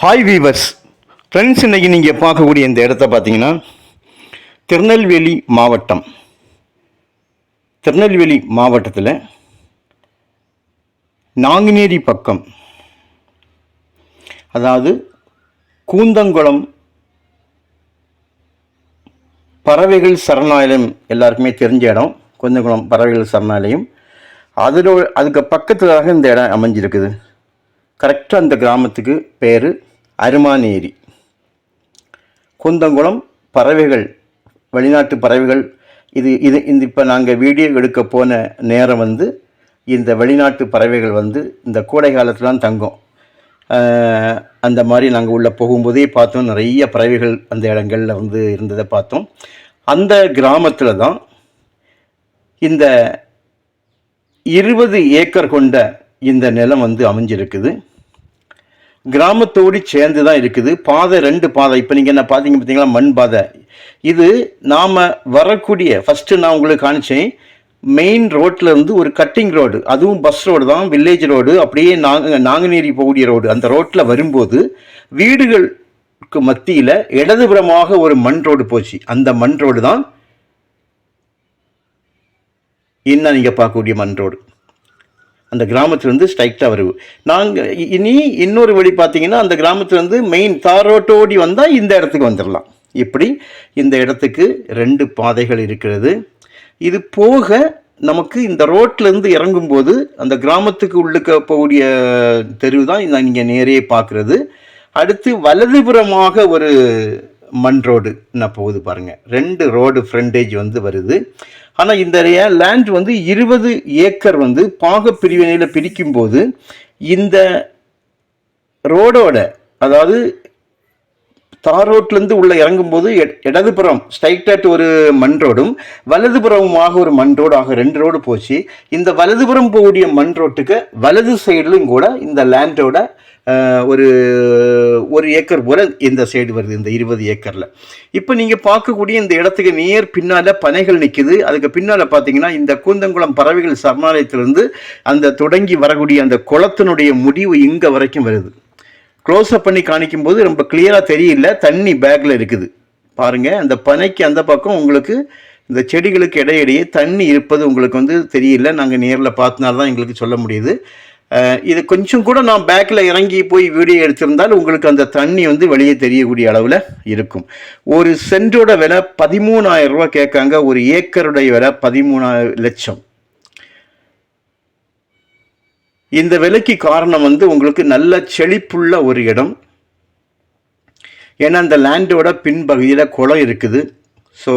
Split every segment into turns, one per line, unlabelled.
Hi viewers friends, இன்றைக்கி நீங்கள் பார்க்கக்கூடிய இந்த இடத்த பார்த்தீங்கன்னா திருநெல்வேலி மாவட்டத்தில் நாங்குநேரி பக்கம், அதாவது கூந்தங்குளம் பறவைகள் சரணாலயம், எல்லாருக்குமே தெரிஞ்ச இடம். கூந்தங்குளம் பறவைகள் சரணாலயம் அதுக்கு பக்கத்துலாக இந்த இடம் அமைஞ்சிருக்குது. கரெக்டாக அந்த கிராமத்துக்கு பேர் அருமானேரி. கூந்தங்குளம் பறவைகள், வெளிநாட்டு பறவைகள். இந்த இப்போ நாங்கள் வீடியோ எடுக்க போன நேரம் இந்த வெளிநாட்டு பறவைகள் இந்த கோடை காலத்துலாம் தங்கும். அந்த மாதிரி நாங்கள் உள்ளே போகும்போதே பார்த்தோம், நிறைய பறவைகள் அந்த இடங்களில் இருந்ததை பார்த்தோம். அந்த கிராமத்தில் தான் இந்த 20 ஏக்கர் கொண்ட இந்த நிலம் அமைஞ்சிருக்குது. கிராமத்தோடு சேர்ந்து தான் இருக்குது. பாதை 2 பாதை. இப்போ நீங்கள் என்ன பார்த்தீங்க பார்த்தீங்களா, மண் பாதை. இது நாம் வரக்கூடிய ஃபஸ்ட்டு நான் உங்களுக்கு காணிச்சேன், மெயின் ரோட்டில் ஒரு கட்டிங் ரோடு, அதுவும் பஸ் ரோடு தான், வில்லேஜ் ரோடு. அப்படியே நாங்குநேரி போகக்கூடிய ரோடு. அந்த ரோட்டில் வரும்போது வீடுகளுக்கு மத்தியில் இடதுபுறமாக ஒரு மண் ரோடு போச்சு. அந்த மண் ரோடு தான் இன்னும் நீங்கள் பார்க்கக்கூடிய மண் ரோடு. அந்த கிராமத்துலேருந்து ஸ்ட்ரைட்டாக வருது. நாங்கள் இன்னொரு வழி பார்த்தீங்கன்னா, அந்த கிராமத்துலேருந்து மெயின் தார் ரோட்டோடி வந்தால் இந்த இடத்துக்கு வந்துடலாம். இப்படி இந்த இடத்துக்கு 2 பாதைகள் இருக்கிறது. இது போக நமக்கு இந்த ரோட்லேருந்து இறங்கும்போது அந்த கிராமத்துக்கு உள்ளுக்க போகக்கூடிய தெருவு தான் நீங்கள் நேரே பார்க்குறது. அடுத்து வலதுபுறமாக ஒரு மண் ரோடு நான் போகுது பாருங்கள். 2 ரோடு ஃப்ரண்டேஜ் வருது. ஆனால் இந்த லேண்ட் 20 ஏக்கர் பாக பிரிவினையில் பிரிக்கும்போது இந்த ரோடோட, அதாவது தார் ரோட்லேருந்து உள்ளே இறங்கும்போது இடதுபுறம் ஸ்ட்ரைட்டாக ஒரு மண் ரோடும் வலதுபுறமாக ஒரு மண் ரோடு ஆக 2 ரோடு போச்சு. இந்த வலதுபுறம் போகக்கூடிய மண் ரோட்டுக்கு வலது சைட்லையும் கூட இந்த லேண்டோட ஒரு ஏக்கர் போல் இந்த சைடு வருது, இந்த 20 ஏக்கரில். இப்போ நீங்கள் பார்க்கக்கூடிய இந்த இடத்துக்கு நேர் பின்னால் பனைகள் நிற்குது. அதுக்கு பின்னால் பார்த்தீங்கன்னா இந்த கூந்தங்குளம் பறவைகள் சரணாலயத்திலிருந்து அந்த தொடங்கி வரக்கூடிய அந்த குளத்தினுடைய முடிவு இங்கே வரைக்கும் வருது. க்ளோஸ்அப் பண்ணி காணிக்கும் போது ரொம்ப கிளியராக தெரியல, தண்ணி பேக்கில் இருக்குது பாருங்கள். அந்த பனைக்கு அந்த பக்கம் உங்களுக்கு இந்த செடிகளுக்கு இடையிடையே தண்ணி இருப்பது உங்களுக்கு தெரியல. நாங்கள் நேரில் பார்த்தனால்தான் எங்களுக்கு சொல்ல முடியுது. இது கொஞ்சம் கூட நான் பேக்கில் இறங்கி போய் வீடியோ எடுத்திருந்தால் உங்களுக்கு அந்த தண்ணி வெளியே தெரியக்கூடிய அளவில் இருக்கும். ஒரு சென்டோட விலை 13,000 ரூபா கேட்காங்க. ஒரு ஏக்கருடைய விலை 13 லட்சம். இந்த விலைக்கு காரணம் உங்களுக்கு நல்ல செழிப்புள்ள ஒரு இடம். ஏன்னா அந்த லேண்டோட பின்பகுதியில் குளம் இருக்குது. ஸோ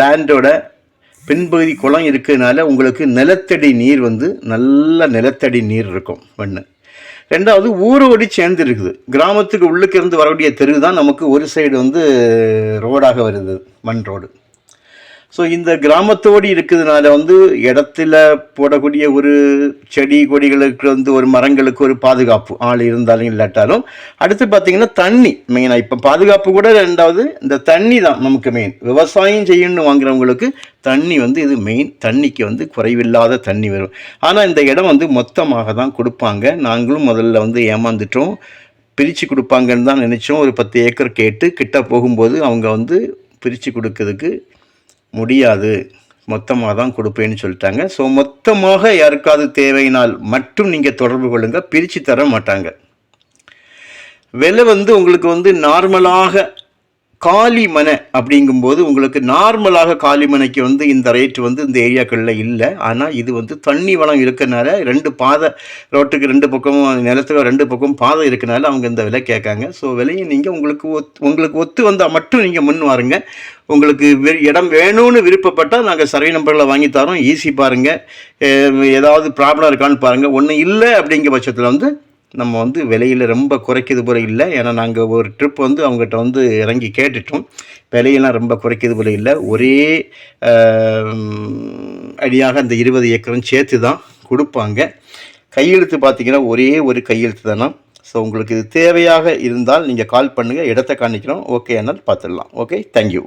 லேண்டோட பின்பகுதி குளம் இருக்கிறதுனால உங்களுக்கு நிலத்தடி நீர் நல்ல நிலத்தடி நீர் இருக்கும். ஒன்று. 2வது ஊரோடி சேர்ந்து இருக்குது. கிராமத்துக்கு உள்ளுக்கு இருந்து வரக்கூடிய தெரு தான் நமக்கு ஒரு சைடு ரோடாக வருது, மண் ரோடு. ஸோ இந்த கிராமத்தோடு இருக்கிறதுனால இடத்துல போடக்கூடிய ஒரு செடி கொடிகளுக்கு ஒரு மரங்களுக்கு ஒரு பாதுகாப்பு, ஆள் இருந்தாலும் இல்லாட்டாலும். அடுத்து பார்த்திங்கன்னா தண்ணி மெயினாக. இப்போ பாதுகாப்பு கூட 2வது இந்த தண்ணி தான் நமக்கு மெயின். விவசாயம் செய்யணும்னு வாங்குறவங்களுக்கு தண்ணி இது மெயின். தண்ணிக்கு குறைவில்லாத தண்ணி வரும். ஆனால் இந்த இடம் மொத்தமாக தான் கொடுப்பாங்க. நாங்களும் முதல்ல ஏமாந்துட்டோம். பிரித்து கொடுப்பாங்கன்னு தான் நினச்சோம். ஒரு 10 ஏக்கர் கேட்டு கிட்ட போகும்போது அவங்க பிரித்து கொடுக்கறதுக்கு முடியாது, மொத்தமாக தான் கொடுப்பேன்னு சொல்லிட்டாங்க. ஸோ மொத்தமாக யாருக்காவது தேவையினால் மட்டும் நீங்கள் தொடர்பு கொள்ளுங்க, பிரித்து தர மாட்டாங்க. விலை உங்களுக்கு நார்மலாக காலி மனை அப்படிங்கும்போது உங்களுக்கு நார்மலாக காலி மனைக்கு இந்த ரேட்டு இந்த ஏரியாக்களில் இல்லை. ஆனால் இது தண்ணி வளம் இருக்கிறனால 2 பாதை, ரோட்டுக்கு 2 பக்கமும் நிலத்துக்கு 2 பக்கமும் பாதை இருக்கிறனால அவங்க இந்த விலை கேட்காங்க. ஸோ விலையை நீங்கள் உங்களுக்கு ஒத்து வந்தால் மட்டும் நீங்கள் முன் வாருங்க. உங்களுக்கு இடம் வேணும்னு விருப்பப்பட்டால் நாங்கள் சர்வே நம்பர்களை வாங்கி தரோம். ஈஸி பாருங்கள், ஏதாவது ப்ராப்ளம் இருக்கான்னு பாருங்கள். ஒன்றும் இல்லை அப்படிங்கிற பட்சத்தில் நம்ம விலையில் ரொம்ப குறைக்கிறது போல இல்லை. ஏன்னா நாங்கள் ஒரு ட்ரிப் அவங்ககிட்ட இறங்கி கேட்டுட்டோம். விலையெல்லாம் ரொம்ப குறைக்கிறது போல இல்லை. ஒரே அடியாக அந்த 20 ஏக்கரும் சேர்த்து தான் கொடுப்பாங்க. கையெழுத்து பார்த்திங்கன்னா ஒரே ஒரு கையெழுத்து தானே. ஸோ உங்களுக்கு இது தேவையாக இருந்தால் நீங்கள் கால் பண்ணுங்கள், இடத்த காணிக்கிறோம். ஓகே, என்னால் பார்த்துடலாம். Okay, thank you.